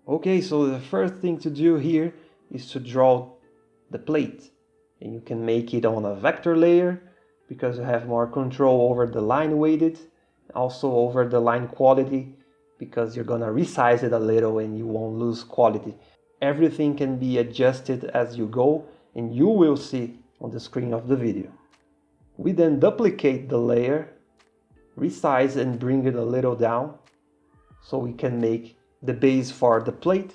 Okay, so the first thing to do here is to draw the plate. And you can make it on a vector layer because you have more control over the line weighted, also over the line quality because you're gonna resize it a little and you won't lose quality. Everything can be adjusted as you go and you will see on the screen of the video. We then duplicate the layer, resize and bring it a little down so we can make the base for the plate,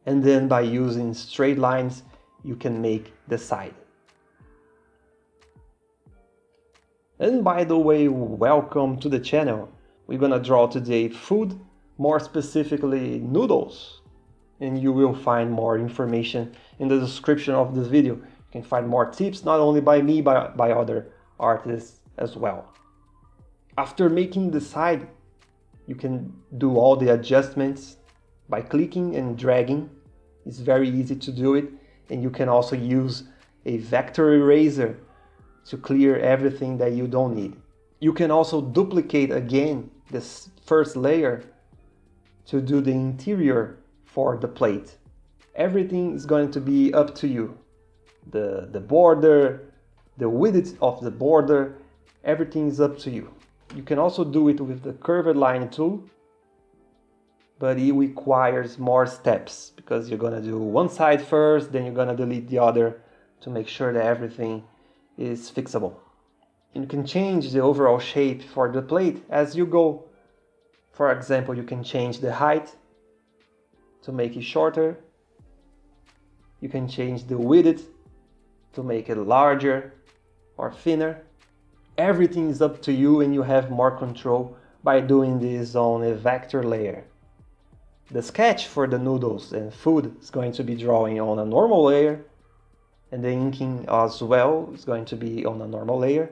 and then by using straight lines you can make the side. And by the way, welcome to the channel. We're gonna draw today food, more specifically noodles, and you will find more information in the description of this video. You can find more tips not only by me but by other artists as well. After making the side, you can do all the adjustments by clicking and dragging. It's very easy to do it, and you can also use a vector eraser to clear everything that you don't need. You can also duplicate again this first layer to do the interior for the plate. Everything is going to be up to you. The border, the width of the border, everything is up to you. You can also do it with the curved line tool, but it requires more steps because you're gonna do one side first, then you're gonna delete the other to make sure that everything is fixable. And you can change the overall shape for the plate as you go. For example, you can change the height to make it shorter. You can change the width to make it larger or thinner. Everything is up to you and you have more control by doing this on a vector layer. The sketch for the noodles and food is going to be drawing on a normal layer, and the inking as well is going to be on a normal layer,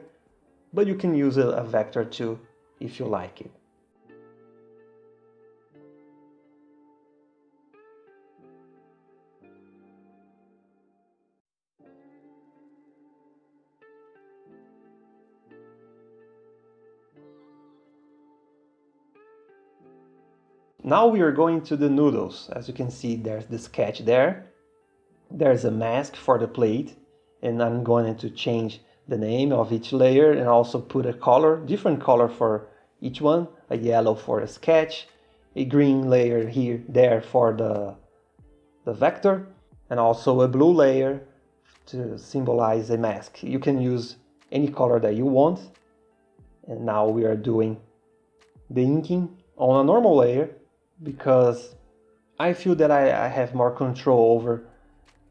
but you can use a vector too if you like it. Now we are going to the noodles. As you can see, there's the sketch there. There's a mask for the plate, and I'm going to change the name of each layer and also put a color, different color for each one, a yellow for a sketch, a green layer there for the vector, and also a blue layer to symbolize a mask. You can use any color that you want. And now we are doing the inking on a normal layer because I feel that I have more control over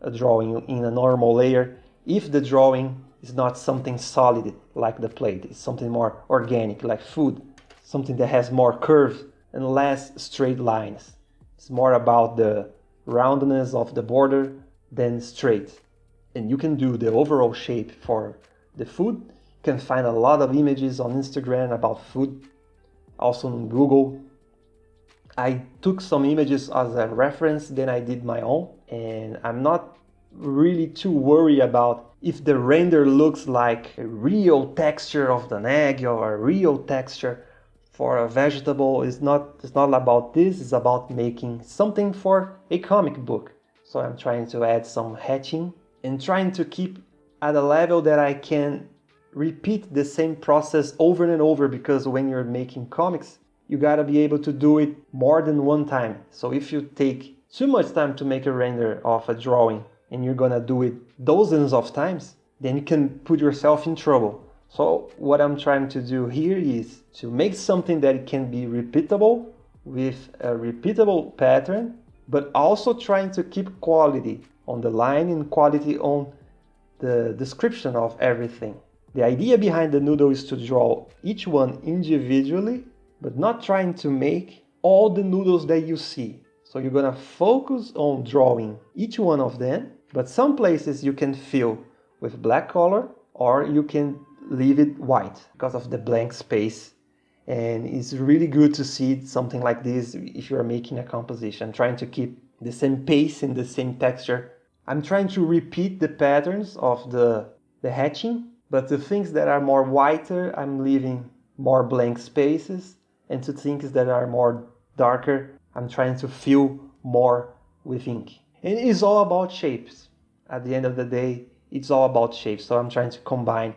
a drawing in a normal layer if the drawing is not something solid like the plate. It's something more organic like food, something that has more curves and less straight lines. It's more about the roundness of the border than straight. And you can do the overall shape for the food. You can find a lot of images on Instagram about food, also on Google. I took some images as a reference, then I did my own, and I'm not really too worried about if the render looks like a real texture of an egg or a real texture for a vegetable. It's not about this, it's about making something for a comic book. So I'm trying to add some hatching and trying to keep at a level that I can repeat the same process over and over, because when you're making comics, you gotta be able to do it more than one time. So if you take too much time to make a render of a drawing and you're gonna do it dozens of times, then you can put yourself in trouble. So what I'm trying to do here is to make something that can be repeatable with a repeatable pattern, but also trying to keep quality on the line and quality on the description of everything. The idea behind the noodle is to draw each one individually, but not trying to make all the noodles that you see. So you're gonna focus on drawing each one of them, but some places you can fill with black color or you can leave it white because of the blank space. And it's really good to see something like this if you're making a composition, trying to keep the same pace and the same texture. I'm trying to repeat the patterns of the hatching, but the things that are more whiter, I'm leaving more blank spaces. And to things that are more darker, I'm trying to fill more with ink. And it's all about shapes. At the end of the day, it's all about shapes. So I'm trying to combine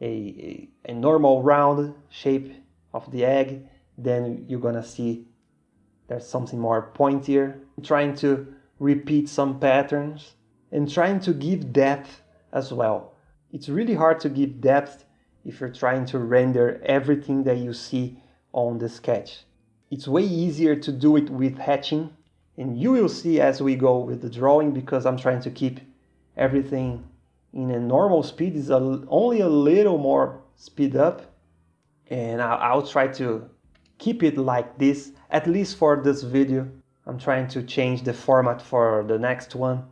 a normal round shape of the egg. Then you're gonna see there's something more pointier. I'm trying to repeat some patterns and trying to give depth as well. It's really hard to give depth if you're trying to render everything that you see on the sketch. It's way easier to do it with hatching, and you will see as we go with the drawing, because I'm trying to keep everything in a normal speed. It's only a little more speed up, and I'll try to keep it like this, at least for this video. I'm trying to change the format for the next one,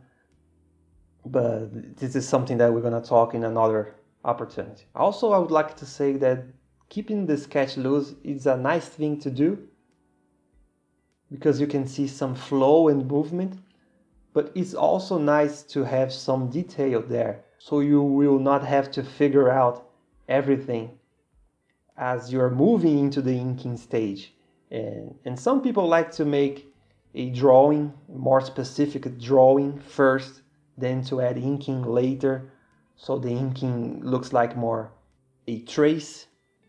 but this is something that we're gonna talk in another opportunity. Also, I would like to say that keeping the sketch loose is a nice thing to do, because you can see some flow and movement, but it's also nice to have some detail there, so you will not have to figure out everything as you're moving into the inking stage. And some people like to make a drawing, more specific drawing first, then to add inking later, so the inking looks like more a trace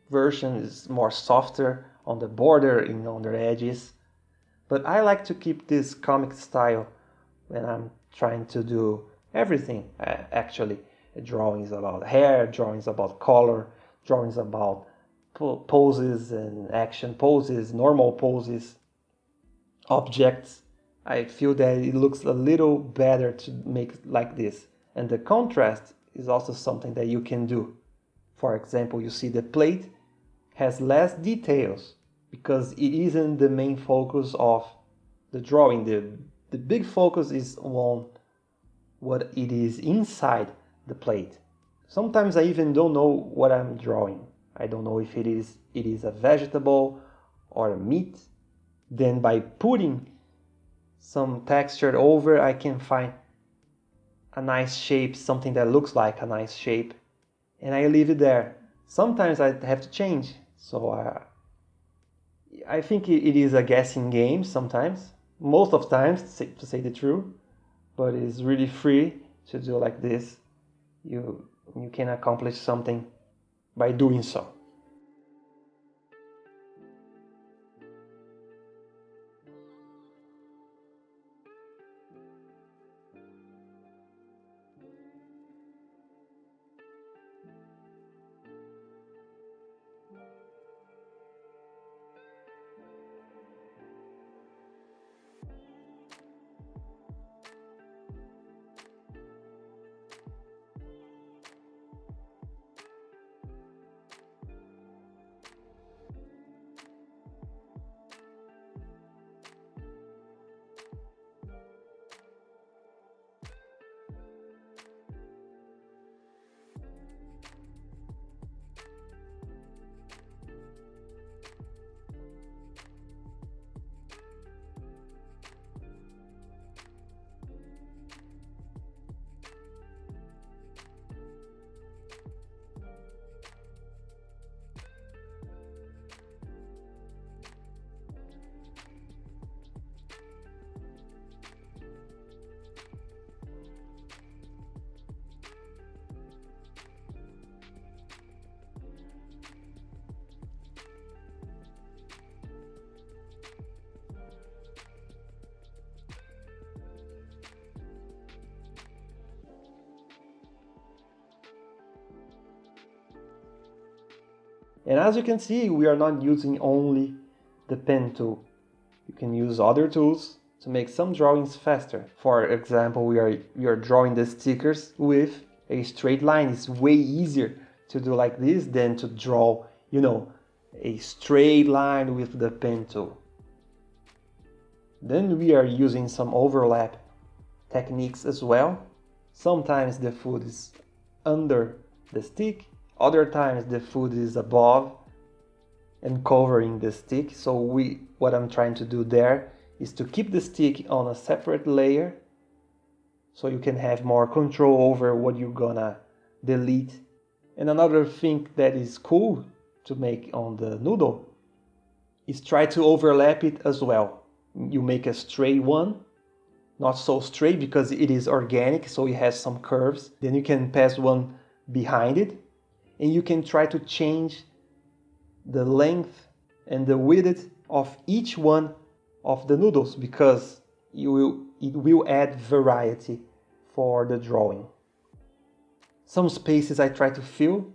version, is more softer on the border and on the edges. But I like to keep this comic style when I'm trying to do everything, actually. Drawings about hair, drawings about color, drawings about poses and action poses, normal poses, objects. I feel that it looks a little better to make like this. And the contrast is also something that you can do. For example, you see the plate has less details because it isn't the main focus of the drawing. The big focus is on what it is inside the plate. Sometimes I even don't know what I'm drawing. I don't know if it is a vegetable or a meat. Then by putting some texture over, I can find a nice shape, something that looks like a nice shape, and I leave it there. Sometimes I have to change, so I think it is a guessing game sometimes, most of times, to say the truth, but it's really free to do like this. You can accomplish something by doing so. And as you can see, we are not using only the pen tool. You can use other tools to make some drawings faster. For example, we are drawing the stickers with a straight line. It's way easier to do like this than to draw, a straight line with the pen tool. Then we are using some overlap techniques as well. Sometimes the food is under the stick, other times the food is above and covering the stick. So what I'm trying to do there is to keep the stick on a separate layer, so you can have more control over what you're gonna delete. And another thing that is cool to make on the noodle is try to overlap it as well. you make a straight one, not so straight because it is organic, so it has some curves. Then you can pass one behind it, and you can try to change the length and the width of each one of the noodles, because it will add variety for the drawing. Some spaces I try to fill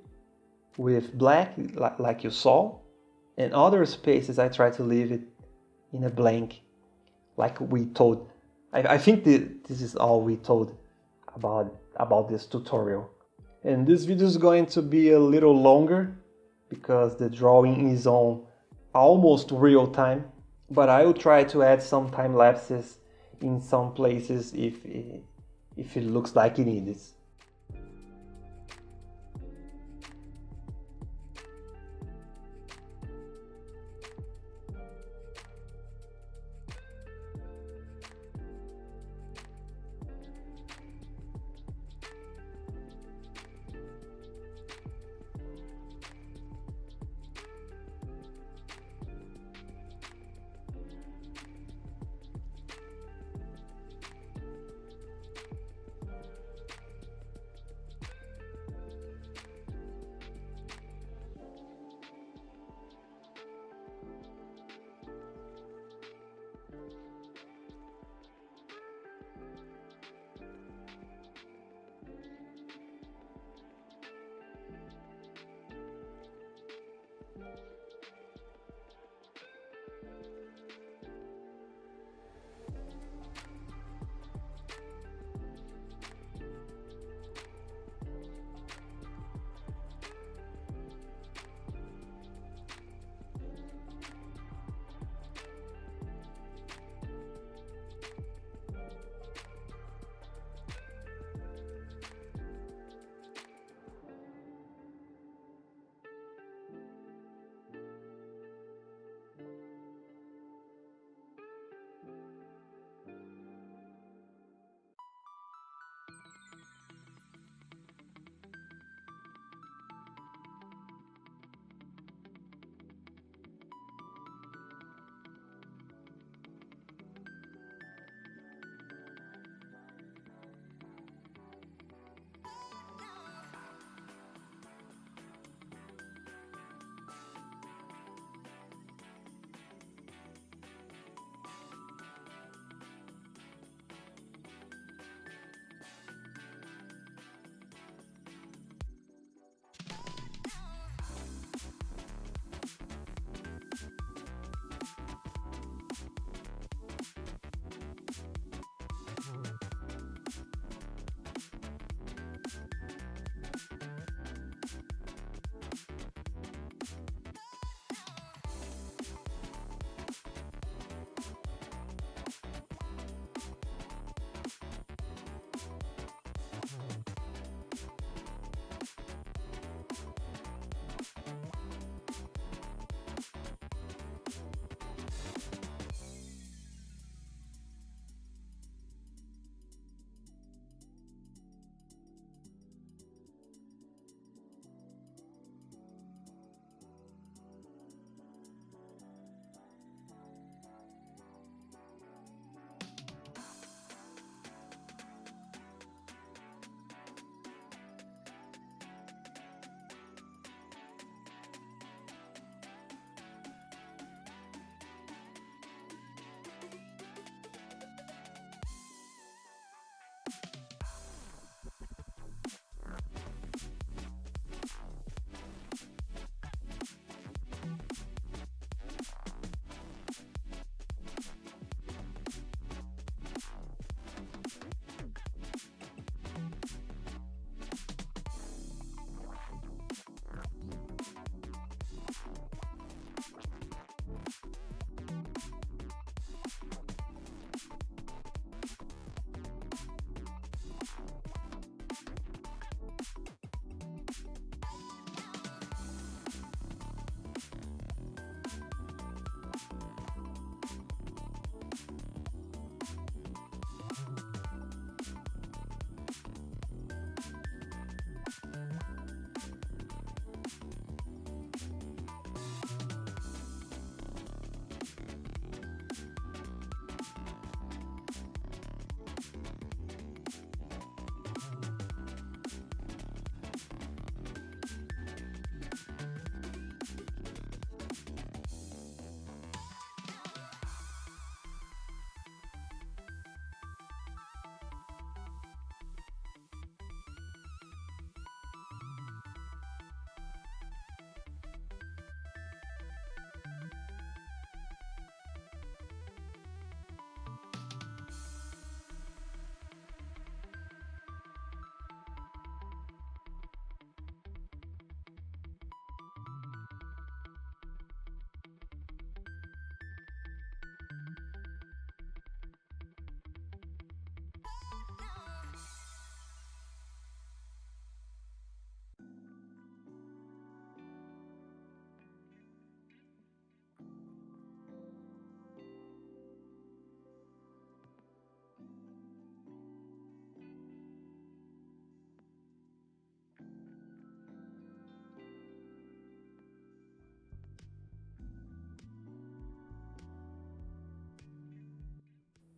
with black, like you saw, and other spaces I try to leave it in a blank, like we told. I think this is all we told about this tutorial. And this video is going to be a little longer because the drawing is on almost real time, but I will try to add some time lapses in some places if it looks like it needs.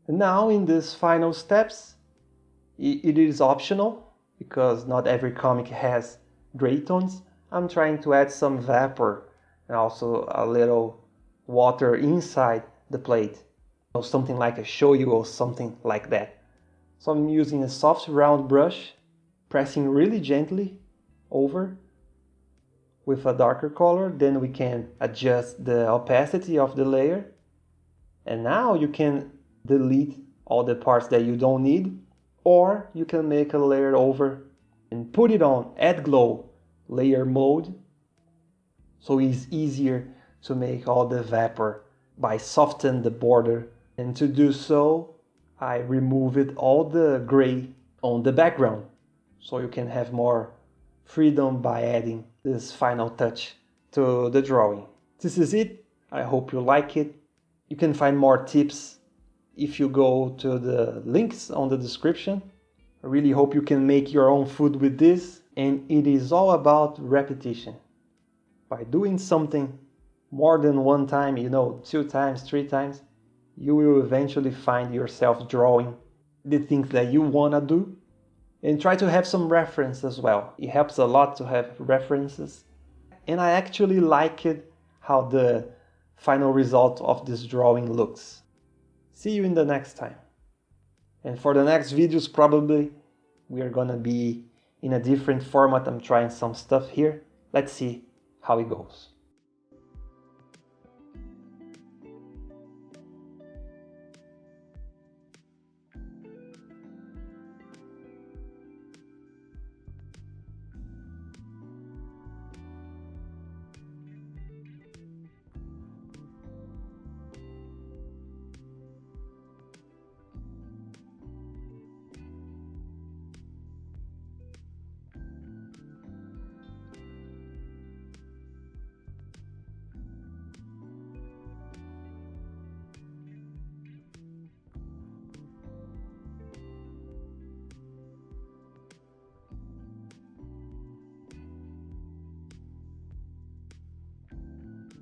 And now in these final steps, it is optional because not every comic has gray tones. I'm trying to add some vapor and also a little water inside the plate. Something like a shoyu or something like that. So I'm using a soft round brush, pressing really gently over with a darker color. Then we can adjust the opacity of the layer. And now you can delete all the parts that you don't need, or you can make a layer over and put it on Add Glow layer mode. So it's easier to make all the vapor by softening the border. And to do so, I removed all the gray on the background. So you can have more freedom by adding this final touch to the drawing. This is it. I hope you like it. You can find more tips if you go to the links on the description. I really hope you can make your own food with this. And it is all about repetition. By doing something more than one time, 2 times, 3 times, you will eventually find yourself drawing the things that you want to do. And try to have some reference as well. It helps a lot to have references. And I actually like it how the final result of this drawing looks. See you in the next time. And for the next videos, probably we are gonna be in a different format. I'm trying some stuff here. Let's see how it goes.